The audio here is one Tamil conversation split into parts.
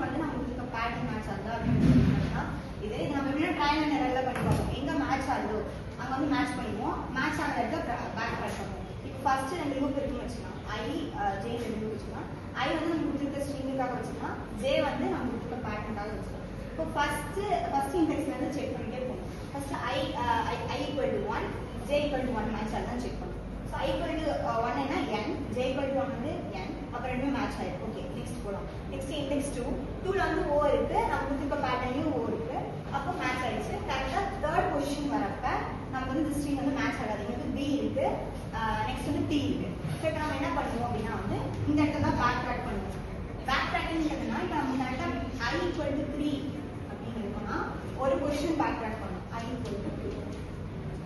ஸ்ட்ரிங்க்கு வந்து நமக்கு பேட்டர்ன் மேட்ச் ஆகுதா அப்படின்னு இது நம்ம எப்படின்னா ட்ரையல் அண்ட் எரர்ல பண்ணி பார்ப்போம். எங்கே மேட்ச் ஆகுதோ அங்கே வந்து மேட்ச் பண்ணிடுவோம். மேட்ச் ஆகிற இடத்துல பேக் ட்ராக் பண்ணுவோம். இப்போ ஃபர்ஸ்ட் 2 லூப் இருக்குன்னு வச்சுக்கலாம். ஐ ஜே 2 லூப் வச்சுக்கலாம். ஐ வந்து நம்ம கொடுத்துருக்க ஸ்ட்ரிங்குக்காக வச்சுக்கலாம். ஜே வந்து நம்ம கொடுத்துருக்க பேட்டர்னுக்காக வச்சுக்கலாம். இப்போ ஃபர்ஸ்ட் இண்டெக்ஸ்ல இருந்து செக் பண்ணிட்டே போகணும். First I equal to 1 J equal to 1 match ஆகுதான் செக் பண்ணணும். ஸோ ஐ ஈக்குவல் டு 1 என்ன n, ஜே ஈக்குவல் டு 1 வந்து n, அப்புறம் ரெண்டுமே மேட்ச் ஆயிடும். ஓகே, நெக்ஸ்ட் போகலாம். நெக்ஸ்ட் இண்டெக்ஸ் 2ல வந்து ஓ இருக்கு, நம்ம கொடுத்துருக்க பேட்டர்ன்லையும் ஓ இருக்கு. அப்போ மேட்ச் ஆயிடுச்சு. கரெக்டாக தேர்ட் பொசிஷன் வரப்ப நம்ம வந்து இந்த ஸ்ட்ரிங் வந்து மேட்ச் ஆகாது. இங்க வந்து பி இருக்கு, நெக்ஸ்ட் வந்து டி இருக்கு. ஸோ இப்போ நம்ம என்ன பண்ணுவோம் அப்படின்னா வந்து இந்த இடத்துல தான் பேக் ட்ராக் பண்ணுவோம். பேக் ட்ராக்கிங் என்னன்னா இப்போ நம்ம கரெக்டாக ஐ ஈக்குவல் டு 3 அப்படின்னு இருக்கோம்னா ஒரு பொசிஷன் பேக் ட்ராக் பண்ணும். ஐ ஈக்குவல் டு 2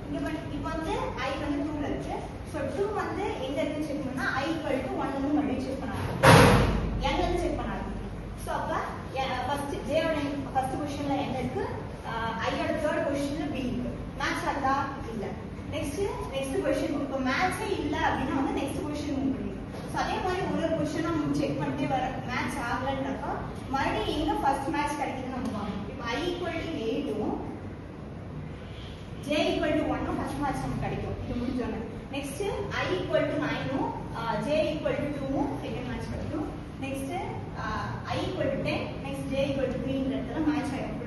இங்க இப்போ வந்து ஐ வந்து 2ல இருக்கு. ஸோ 2 வந்து எங்க இருக்கு செக் பண்ணா ஐ ஈக்குவல் டு 1 வந்து மறுபடியும் செக் பண்ணாங்க, n வந்து செக் பண்ணாங்க. ஸோ அப்போ ஃபர்ஸ்ட் ஜேயோட ஃபர்ஸ்ட் பொசிஷன்ல n இருக்கு, ஐயோட தேர்ட் பொசிஷன்ல பி இருக்கு. மேட்ச் ஆகுதா இல்ல. நெக்ஸ்ட் பொசிஷன் இப்போ மேட்சே இல்ல அப்படின்னா வந்து நெக்ஸ்ட் பொசிஷன் மூவ் பண்ணிடும். ஸோ அதே மாதிரி ஒரு பொசிஷன் நம்ம செக் பண்ணிட்டே வர மேட்ச் ஆகலன்றப்ப மறுபடியும் எங்க ஃபர்ஸ்ட் மேட்ச் கிடைக்குதுன்னு நம்ம பார்க்கணும். இப்போ ஐ ஈக்குவல் டு 8ம் ஜே ஈக்குவல் டு 1ம் ஃபர்ஸ்ட் மேட்ச் நமக்கு கிடைக்கும். இது முடிஞ்சோன்னு நெக்ஸ்ட் ஐ ஈக்குவல் டு 9ம் ஜே ஈக்குவல் டு 2ம் செகண்ட் மேட்ச் கிடைக்கும். Next I equal to 10 next J equal to 3ன்ற இடத்துல மேட்ச் ஆகிடும்.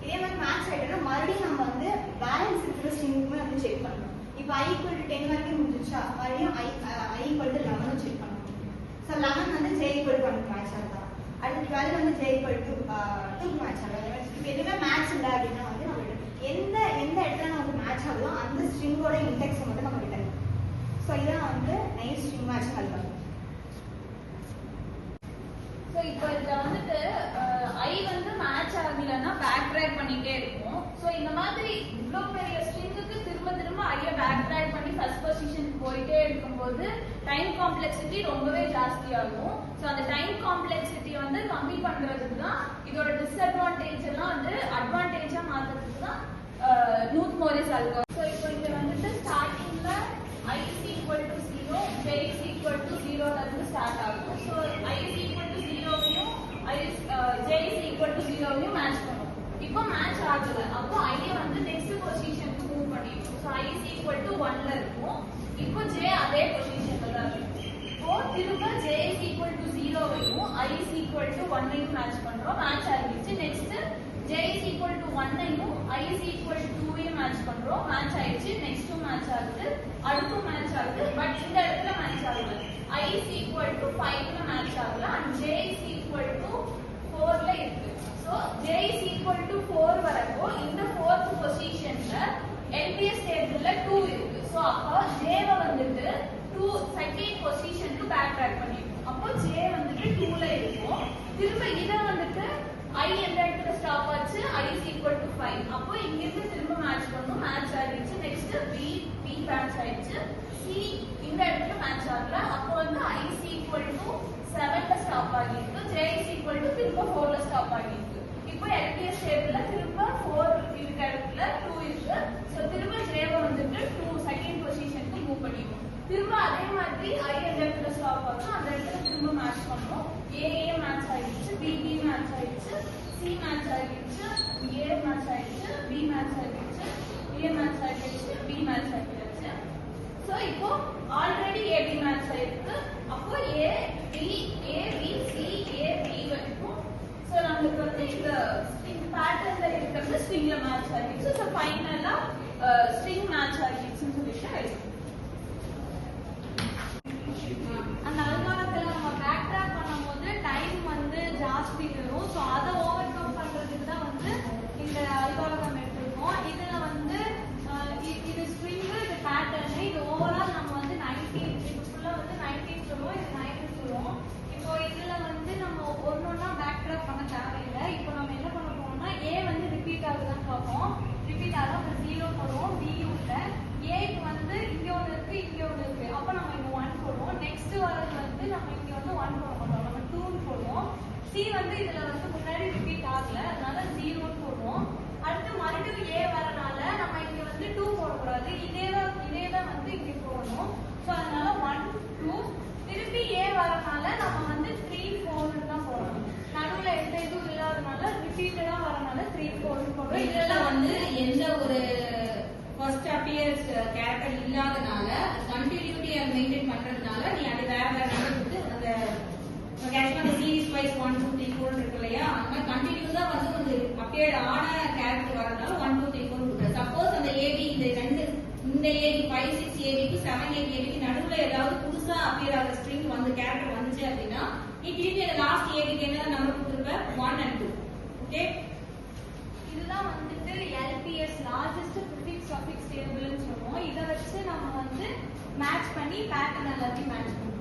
இதே மாதிரி மேட்ச் ஆகிட்டோம்னா மறுபடியும் நம்ம வந்து பேலன்ஸ் இருக்கிற ஸ்ட்ரிங்குமே வந்து செக் பண்ணணும். இப்போ ஐ ஈக்குவல் டு 10 வரைக்கும் முடிஞ்சிச்சா, மறுபடியும் ஐ ஈக்குவல் டு 11 செக் பண்ணணும். ஸோ 11 வந்து ஜே ஈக்குவல் டு 1 மேட்ச் ஆகுதா, அடுத்து 12 வந்து ஜே ஈக்குவல் டு 2 மேட்ச் ஆகுது. இப்போ எதுவுமே மேட்ச் இல்லை அப்படின்னா வந்து நம்ம எந்த இடத்துல நமக்கு மேட்ச் ஆகுதோ அந்த ஸ்ட்ரிங்கோட இண்டெக்ஸை மட்டும் நம்ம ரிட்டர்ன். ஸோ இதான் வந்து நைஸ் ஸ்ட்ரிங் மேட்ச் ஹெல்ப் பண்ணும். ஸோ இப்போ இதில் வந்துட்டு ஐ வந்து மேட்ச் ஆகலைன்னா பேக் ட்ராக் பண்ணிட்டே இருக்கும். ஸோ இந்த மாதிரி இவ்வளோ பெரிய ஸ்ட்ரிங்குக்கு திரும்ப ஐயை பேக் ட்ராக் பண்ணி ஃபர்ஸ்ட் பொசிஷனுக்கு போயிட்டே இருக்கும்போது டைம் காம்ப்ளெக்சிட்டி ரொம்பவே ஜாஸ்தியாகும். ஸோ அந்த டைம் காம்ப்ளெக்சிட்டியை வந்து கம்மி பண்ணுறதுக்கு தான் இதோட டிஸ்அட்வான்டேஜ் எல்லாம் வந்து அட்வான்டேஜாக மாற்றுறதுக்கு தான் நூத் மோரிஸ் அல்காரிதம். ஸோ இப்போ இங்கே வந்துட்டு ஸ்டார்டிங்கில் I is equal to 0, J is equal to 0ல இருந்து ஸ்டார்ட் ஆகும். So I is equal to 0வையும் ஜே இஸ் ஈக்குவல் டு 0வையும் மேட்ச் பண்ணும். இப்போ மேட்ச் ஆகல, அப்போ ஐயை வந்து நெக்ஸ்ட் பொசிஷனுக்கு மூவ் பண்ணிடும். So I is equal to 1ல இருக்கும். இப்போ ஜே அதே பொசிஷன்ல தான் இருக்கும். இப்போ திரும்ப ஜே இஸ் ஈக்குவல் டு 0வையும் ஐ இஸ் ஈக்குவல் டு 1ஐயும் மேட்ச் பண்றோம். மேட்ச் ஆகிடுச்சு. Next J is equal to 1ஐயும் ஐ இஸ் ஈக்குவல் டு 2ஐயும் மேட்ச் பண்றோம். மேட்ச் ஆயிடுச்சு. நெக்ஸ்ட்டும் மேட்ச் ஆகுது, அடுத்தும் மேட்ச் ஆகுது. பட் இந்த இடத்துல மேட்ச் ஆகல. ஐ இஸ் ஈக்குவல் டு 5ல மேட்ச் ஆகல and J is equal to 4ல இருக்கு. So J is equal to 4 வரப்போ இந்த 4th பொசிஷன்ல LPS டேபிள்ல 2 இருக்கு. ஸோ அப்போ ஜேவை வந்துட்டு செகண்ட் பொசிஷனுக்கு பேக் ட்ராக் பண்ணிருக்கோம். அப்போ ஜே வந்துட்டு 2ல இருக்கும். திரும்ப இதை வந்துட்டு ஐ எந்த இடத்துல ஸ்டாப் ஆச்சு, ஐ இஸ் ஈக்குவல் டு 5. அப்போ இங்கிருந்து திரும்ப மேட்ச் பண்ணணும். மேட்ச் ஆயிடுச்சு. நெக்ஸ்ட் பி மேட்ச் ஆயிடுச்சு. சி இந்த இடத்துல மேட்ச் ஆகல. அப்போ வந்து ஐ இஸ் ஈக்குவல் டு 7ல ஸ்டாப் ஆகிருக்கு. ஜே இஸ் ஈக்குவல் டு திரும்ப 4ல ஸ்டாப் ஆகிருக்கு. இப்போ LPS டேபிள்ல திரும்ப 4 இருக்க இடத்துல 2 இருக்கு. ஸோ திரும்ப ஜேவை வந்துட்டு 2 செகண்ட் பொசிஷனுக்கு மூவ் பண்ணிடுவோம். திரும்ப அதே மாதிரி ஐ எந்த இடத்துல ஸ்டாப் ஆகும் அந்த இடத்துல திரும்ப மேட்ச் பண்ணுவோம். ஏ மேட்ச் ஆயிடுச்சு, பி மேட்ச் ஆயிடுச்சு, சி மேட்ச் ஆயிடுச்சு, ஏ மேட்ச் ஆயிடுச்சு, பி மேட்ச் ஆயிடுச்சு, ஏ மேட்ச் ஆயிடுச்சு, பி மேட்ச் ஆயிடுச்சு. ஸோ இப்போ ஆல்ரெடி ஏபி மேட்ச் ஆயிருக்கு. அப்போ ஏ பி சி ஏ பி வரைக்கும். ஸோ நம்மளுக்கு வந்து இந்த பேட்டர்ன்ல இருக்கிறது ஸ்ட்ரிங்ல மேட்ச் ஆகிடுச்சு. ஸோ ஃபைனலா ஸ்ட்ரிங் மேட்ச் ஆகிடுச்சுன்னு சொல்லிட்டு எழுதும். அந்த அல்காரிதத்துல நம்ம பேக் ட்ராக் பண்ணும்போது டைம் வந்து ஜாஸ்தி வரும். ஸோ அதை ஓவர் கம் பண்றதுக்கு தான் வந்து இந்த அல்காரிதம் எடுத்திருக்கோம். இதுல வந்து இது ஸ்ட்ரிங், இது பேட்டர்ன், இது ஓவரால் நம்ம வந்து 19 இதுக்குள்ள வந்து 19 சொல்லுவோம், இது 19 சொல்லுவோம். இப்போ இதுல வந்து நம்ம ஒன்னொன்னா பேக் ட்ராக் பண்ண தேவையில்லை. இப்போ நம்ம என்ன பண்ண போறோம்னா ஏ வந்து ரிப்பீட் ஆகுதான்னு பார்ப்போம். ரிப்பீட் ஆகும். அப்புறம் 0 போடுவோம். பி உள்ள ஏக்கு வந்து இங்க ஒன்று இருக்கு, இங்க ஒன்று இருக்கு. அப்போ நம்ம இங்க 1 போடுவோம். நெக்ஸ்ட் வரது வந்து நம்ம இங்க வந்து 1 போட மாட்டோம், நம்ம 2 போடுவோம். சி வந்து இதுல வந்து முன்னாடி ரிப்பீட் ஆகல, அதனால 0 போடுவோம். அடுத்து மறுபடியும் ஏ வரனால நம்ம இங்க வந்து 2 போடக்கூடாது, இதேதான் வந்து இங்க போடணும். ஸோ அதனால 1 2 திருப்பி ஏ வரனால நம்ம வந்து 3 4 தான் போடணும். நடுவில் எந்த இருக்கிறதுனால 3 4 போடுறோம். இதுல வந்து எந்த ஒரு ஃபர்ஸ்ட் அப்பியர்ஸ் கேரக்டர் இல்லாதனால கண்டினியூட்டியை மெயின்டைன் பண்றதுனால நீ அது வேற வேற நம்பர் கொடுத்து அந்த ஆக்சுவலா அந்த சீரிஸ் வைஸ் 1 2 3 4 இருக்கு இல்லையா, அந்த மாதிரி கண்டினியூஸா வந்து ஒரு அப்பியர்ட் ஆன கேரக்டர் வரதுனால 1 2 3 4 கொடுக்குற. சப்போஸ் அந்த ஏபி இந்த ஏபி 5 6 ஏபிக்கு 7 8 ஏபிக்கு நடுவுல ஏதாவது புதுசா அப்பியர் ஆகிற ஸ்ட்ரிங் வந்து கேரக்டர் வந்துச்சு அப்படின்னா நீ திருப்பி அந்த லாஸ்ட் ஏபிக்கு என்ன நம்பர் கொடுத்துருப்ப 1 and 2. ஓகே, இதுதான் வந்துட்டு LPS லார்ஜஸ்ட் ப்ரிஃபிக்ஸ் சஃபிக்ஸ் டேபிள்னு சொல்லுவோம். இதை வச்சு நம்ம வந்து மேட்ச் பண்ணி பேட்டர்ன் எல்லாத்தையும் மேட்ச் பண்ணுவோம்.